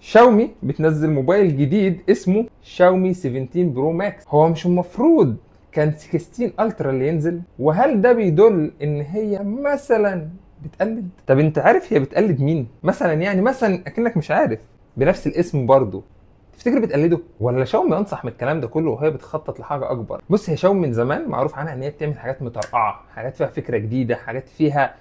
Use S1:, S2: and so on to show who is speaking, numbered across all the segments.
S1: شاومي بتنزل موبايل جديد اسمه شاومي 17 برو ماكس. هو مش المفروض كان 16 الترا اللي ينزل؟ وهل ده بيدل ان هي مثلا بتقلد؟ طب انت عارف هي بتقلد مين مثلا؟ يعني مثلا اكنك مش عارف، بنفس الاسم برضه، تفتكر بتقلده؟ ولا شاومي انصح من الكلام ده كله وهي بتخطط لحاجه اكبر؟ بص، هي شاومي من زمان معروف عنها ان هي بتعمل حاجات مترقعه، حاجات فيها فكره جديده، حاجات فيها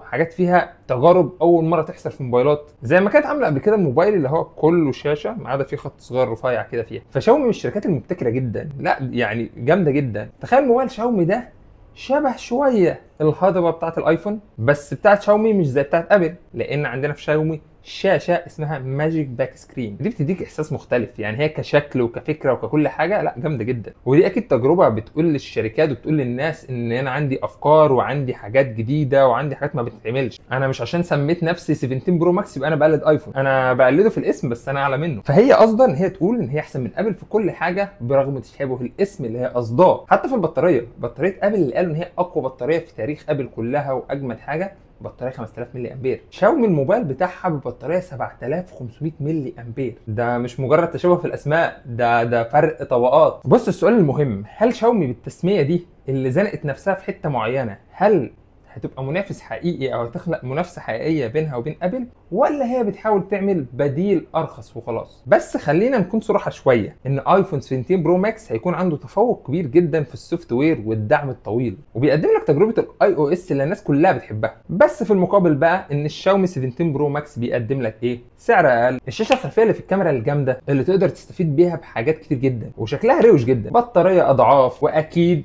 S1: حاجات فيها تجارب اول مره تحصل في موبايلات، زي ما كانت عامله قبل كده الموبايل اللي هو كله شاشه ما عدا فيه خط صغير رفيع كده فيها. فشاومي من الشركات المبتكره جدا، لا يعني جامده جدا. تخيل موبايل شاومي ده شبه شويه الهضبه بتاعت الايفون، بس بتاعت شاومي مش زي بتاعت ابل، لان عندنا في شاومي شاشه اسمها ماجيك باك سكرين، دي بتديك احساس مختلف. يعني هي كشكل وكفكره وككل حاجه لا جامده جدا. ودي اكيد تجربه بتقول للشركات وبتقول للناس ان انا عندي افكار وعندي حاجات جديده وعندي حاجات ما بتتعملش. انا مش عشان سميت نفسي 17 برو ماكس يبقى انا بقلد ايفون، انا بقلده في الاسم بس انا اعلى منه. فهي قصدا ان هي تقول ان هي احسن من ابل في كل حاجه برغم تشابه الاسم اللي هي قصداه. حتى في البطاريه، بطاريه ابل اللي قالوا ان هي اقوى بطاريه في تاريخ ابل كلها واجمد حاجه، بطاريه 5000 ملي امبير. شاومي الموبايل بتاعها ببطاريه 7500 ملي امبير. ده مش مجرد تشابه في الاسماء، ده فرق طبقات. بص، السؤال المهم، هل شاومي بالتسميه دي اللي زنقت نفسها في حته معينه، هل هتبقى منافس حقيقي او هتخلق منافسه حقيقيه بينها وبين ابل، ولا هي بتحاول تعمل بديل ارخص وخلاص؟ بس خلينا نكون صراحه شويه، ان ايفون 17 برو ماكس هيكون عنده تفوق كبير جدا في السوفت وير والدعم الطويل، وبيقدم لك تجربه الاي او اس اللي الناس كلها بتحبها. بس في المقابل بقى ان الشاومي 17 برو ماكس بيقدم لك ايه؟ سعر اقل، الشاشه الخلفيه اللي في الكاميرا الجامده اللي تقدر تستفيد بيها بحاجات كتير جدا، وشكلها روش جدا، بطاريه اضعاف، واكيد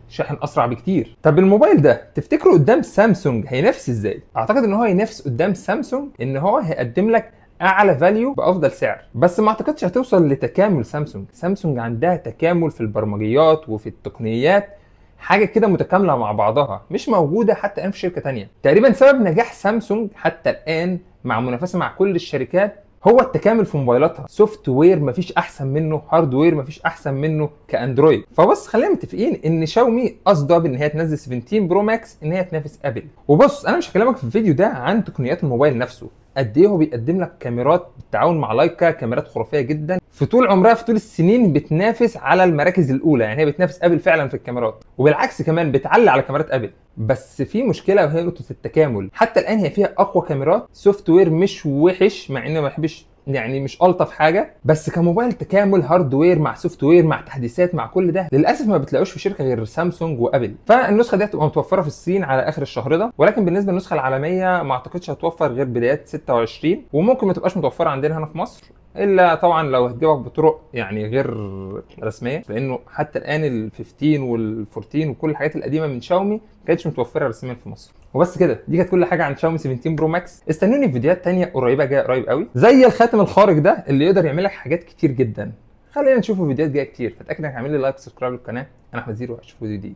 S1: شاحن اسرع بكتير. طب الموبايل ده تفتكروا قدام سامسونج هينافس ازاي؟ اعتقد ان هو هينافس قدام سامسونج ان هو هيقدم لك اعلى فاليو بافضل سعر، بس ما اعتقدش هتوصل لتكامل سامسونج. سامسونج عندها تكامل في البرمجيات وفي التقنيات، حاجه كده متكامله مع بعضها مش موجوده حتى الان في شركه تانية. تقريبا سبب نجاح سامسونج حتى الان مع منافسه مع كل الشركات هو التكامل في موبايلاتها، سوفت وير مفيش احسن منه، هارد وير مفيش احسن منه كاندرويد. فبص، خلينا متفقين ان شاومي قصدها بان هي تنزل 17 برو ماكس ان هي تنافس ابل. وبص، انا مش هكلمك في الفيديو ده عن تقنيات الموبايل نفسه، قد ايه هو بيقدم لك كاميرات بالتعاون مع لايكا، كاميرات خرافيه جدا في طول عمرها، في طول السنين بتنافس على المراكز الاولى. يعني هي بتنافس ابل فعلا في الكاميرات، وبالعكس كمان بتعلي على كاميرات ابل. بس في مشكله وهي نقطه التكامل. حتى الان هي فيها اقوى كاميرات، سوفت وير مش وحش مع اني ما بحبش، يعني مش الطف حاجه، بس كموبايل تكامل هاردوير مع سوفت وير مع تحديثات مع كل ده للاسف ما بتلاقوش في شركه غير سامسونج وابل. فالنسخه دي هتبقى متوفره في الصين على اخر الشهر ده، ولكن بالنسبه للنسخه العالميه ما اعتقدش هتوفر غير بدايات 26، وممكن ما تبقاش متوفره عندنا هنا في مصر الا طبعا لو هتجيبها بطرق يعني غير رسميه، لانه حتى الان ال 15 وال 14 وكل الحاجات القديمه من شاومي ما كانتش متوفره رسميا في مصر. وبس كده، دي كانت كل حاجه عن شاومي 17 برو ماكس. استنوني في فيديوهات تانية قريبه جايه قريب قوي، زي الخاتم الخارق ده اللي يقدر يعمل لك حاجات كتير جدا. خلينا نشوف فيديوهات جايه كتير، فاتاكد انك تعمل لي لايك وسبسكرايب للقناه. انا احمد زيرو، اشوفكم فيديو جديد.